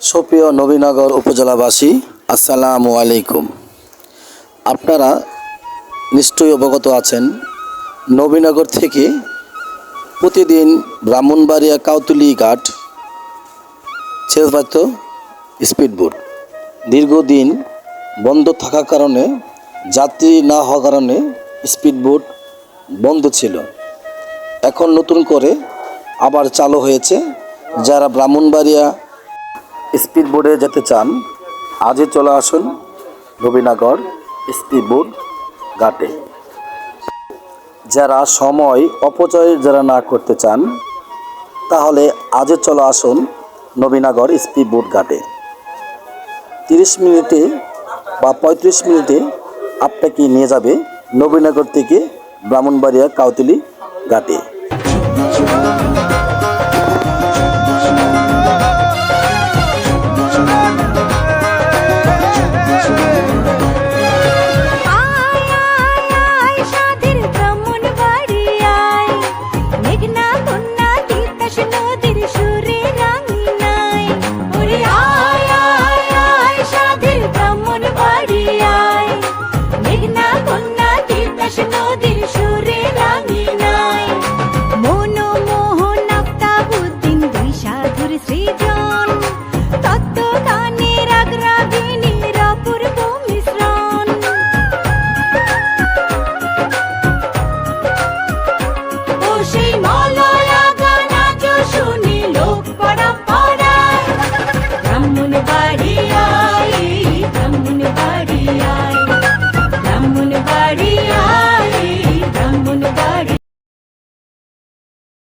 সুপ্রিয় নবীনগর উপজেলাবাসী, আসসালামু আলাইকুম। আপনারা নিশ্চয়ই অবগত আছেন, নবীনগর থেকে প্রতিদিন ব্রাহ্মণবাড়িয়া কাউতুলি ঘাট ছেড়ে স্পিডবোট দীর্ঘদিন বন্ধ থাকার কারণে, যাত্রী না হওয়ার কারণে স্পিডবোট বন্ধ ছিল। এখন নতুন করে আবার চালু হয়েছে। যারা ব্রাহ্মণবাড়িয়া স্পিডবোটে যেতে চান, আজই চলে আসুন নবীনগর স্পিডবোট ঘাটে। যারা সময় অপচয় না করতে চান, তাহলে আজই চলে আসুন নবীনগর স্পিডবোট ঘাটে। 30 মিনিটে বা 35 মিনিটে আপনাকে নিয়ে যাবে নবীনগর থেকে ব্রাহ্মণবাড়িয়া কাউতুলি ঘাটে।